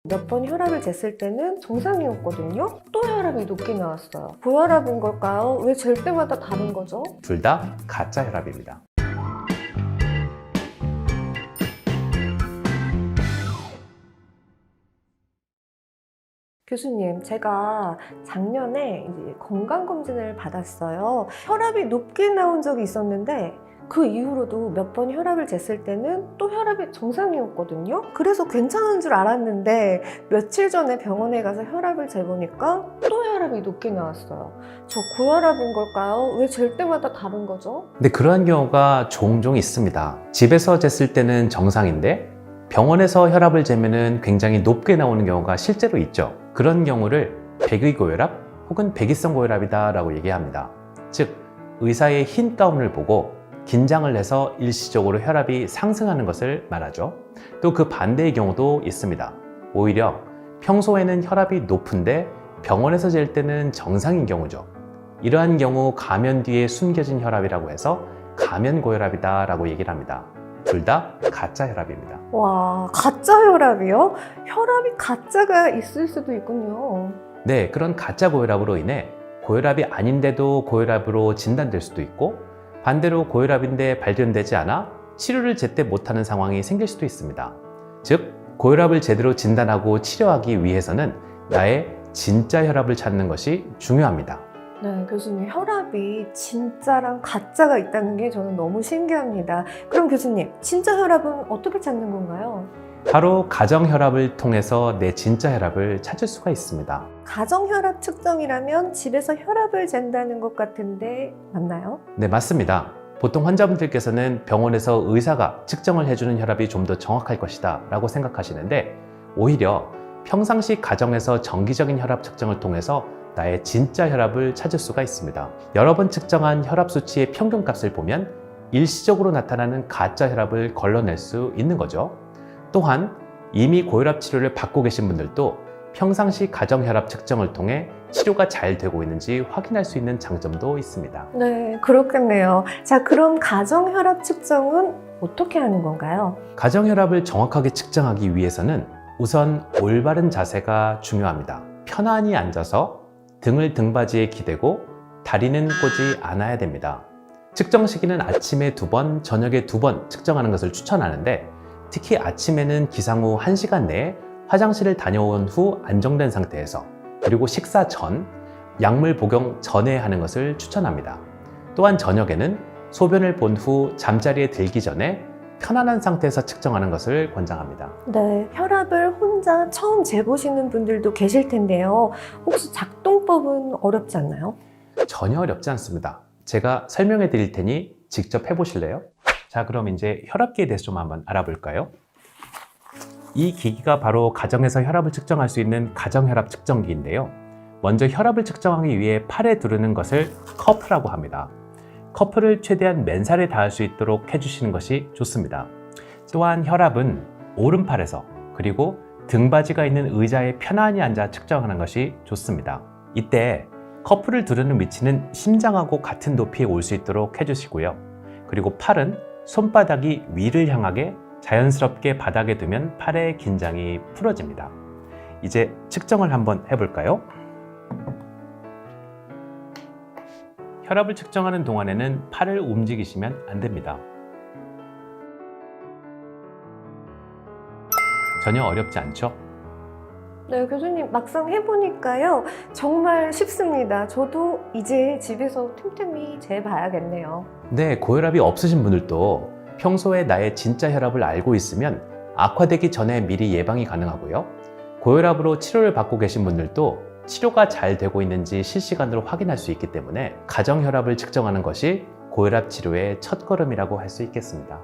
몇 번 혈압을 쟀을 때는 정상이었거든요. 또 혈압이 높게 나왔어요. 고혈압인 걸까요? 왜 잴 때마다 다른 거죠? 둘 다 가짜 혈압입니다. 교수님, 제가 작년에 이제 건강검진을 받았어요. 혈압이 높게 나온 적이 있었는데 그 이후로도 몇 번 혈압을 쟀을 때는 또 혈압이 정상이었거든요. 그래서 괜찮은 줄 알았는데 며칠 전에 병원에 가서 혈압을 재보니까 또 혈압이 높게 나왔어요. 저 고혈압인 걸까요? 왜 잴 때마다 다른 거죠? 근데 그러한 경우가 종종 있습니다. 집에서 쟀을 때는 정상인데 병원에서 혈압을 재면은 굉장히 높게 나오는 경우가 실제로 있죠. 그런 경우를 백의고혈압 혹은 백이성 고혈압이다 라고 얘기합니다. 즉, 의사의 흰 가운을 보고 긴장을 해서 일시적으로 혈압이 상승하는 것을 말하죠. 또 그 반대의 경우도 있습니다. 오히려 평소에는 혈압이 높은데 병원에서 잴 때는 정상인 경우죠. 이러한 경우 감염 뒤에 숨겨진 혈압이라고 해서 감염고혈압이다 라고 얘기를 합니다. 둘 다 가짜 혈압입니다. 와, 가짜 혈압이요? 혈압이 가짜가 있을 수도 있군요. 네, 그런 가짜 고혈압으로 인해 고혈압이 아닌데도 고혈압으로 진단될 수도 있고, 반대로 고혈압인데 발견되지 않아 치료를 제때 못하는 상황이 생길 수도 있습니다. 즉, 고혈압을 제대로 진단하고 치료하기 위해서는 나의 진짜 혈압을 찾는 것이 중요합니다. 네, 교수님, 혈압이 진짜랑 가짜가 있다는 게 저는 너무 신기합니다. 그럼 교수님, 진짜 혈압은 어떻게 찾는 건가요? 바로 가정 혈압을 통해서 내 진짜 혈압을 찾을 수가 있습니다. 가정 혈압 측정이라면 집에서 혈압을 잰다는 것 같은데 맞나요? 네, 맞습니다. 보통 환자분들께서는 병원에서 의사가 측정을 해주는 혈압이 좀 더 정확할 것이다 라고 생각하시는데, 오히려 평상시 가정에서 정기적인 혈압 측정을 통해서 나의 진짜 혈압을 찾을 수가 있습니다. 여러 번 측정한 혈압 수치의 평균값을 보면 일시적으로 나타나는 가짜 혈압을 걸러낼 수 있는 거죠. 또한 이미 고혈압 치료를 받고 계신 분들도 평상시 가정 혈압 측정을 통해 치료가 잘 되고 있는지 확인할 수 있는 장점도 있습니다. 네, 그렇겠네요. 자, 그럼 가정 혈압 측정은 어떻게 하는 건가요? 가정 혈압을 정확하게 측정하기 위해서는 우선 올바른 자세가 중요합니다. 편안히 앉아서 등을 등받이에 기대고 다리는 꼬지 않아야 됩니다. 측정 시기는 아침에 2번, 저녁에 2번 측정하는 것을 추천하는데, 특히 아침에는 기상 후 1시간 내에 화장실을 다녀온 후 안정된 상태에서, 그리고 식사 전, 약물 복용 전에 하는 것을 추천합니다. 또한 저녁에는 소변을 본 후 잠자리에 들기 전에 편안한 상태에서 측정하는 것을 권장합니다. 네, 혈압을 혼자 처음 재보시는 분들도 계실 텐데요. 혹시 작동법은 어렵지 않나요? 전혀 어렵지 않습니다. 제가 설명해 드릴 테니 직접 해보실래요? 자, 그럼 이제 혈압계에 대해서 좀 한번 알아볼까요? 이 기기가 바로 가정에서 혈압을 측정할 수 있는 가정혈압 측정기인데요. 먼저 혈압을 측정하기 위해 팔에 두르는 것을 커프라고 합니다. 커프를 최대한 맨살에 닿을 수 있도록 해주시는 것이 좋습니다. 또한 혈압은 오른팔에서, 그리고 등받이가 있는 의자에 편안히 앉아 측정하는 것이 좋습니다. 이때 커프를 두르는 위치는 심장하고 같은 높이에 올 수 있도록 해주시고요. 그리고 팔은 손바닥이 위를 향하게 자연스럽게 바닥에 두면 팔의 긴장이 풀어집니다. 이제 측정을 한번 해볼까요? 혈압을 측정하는 동안에는 팔을 움직이시면 안 됩니다. 전혀 어렵지 않죠? 네, 교수님, 막상 해보니까요. 정말 쉽습니다. 저도 이제 집에서 틈틈이 재봐야겠네요. 네, 고혈압이 없으신 분들도 평소에 나의 진짜 혈압을 알고 있으면 악화되기 전에 미리 예방이 가능하고요. 고혈압으로 치료를 받고 계신 분들도 치료가 잘 되고 있는지 실시간으로 확인할 수 있기 때문에 가정 혈압을 측정하는 것이 고혈압 치료의 첫걸음이라고 할 수 있겠습니다.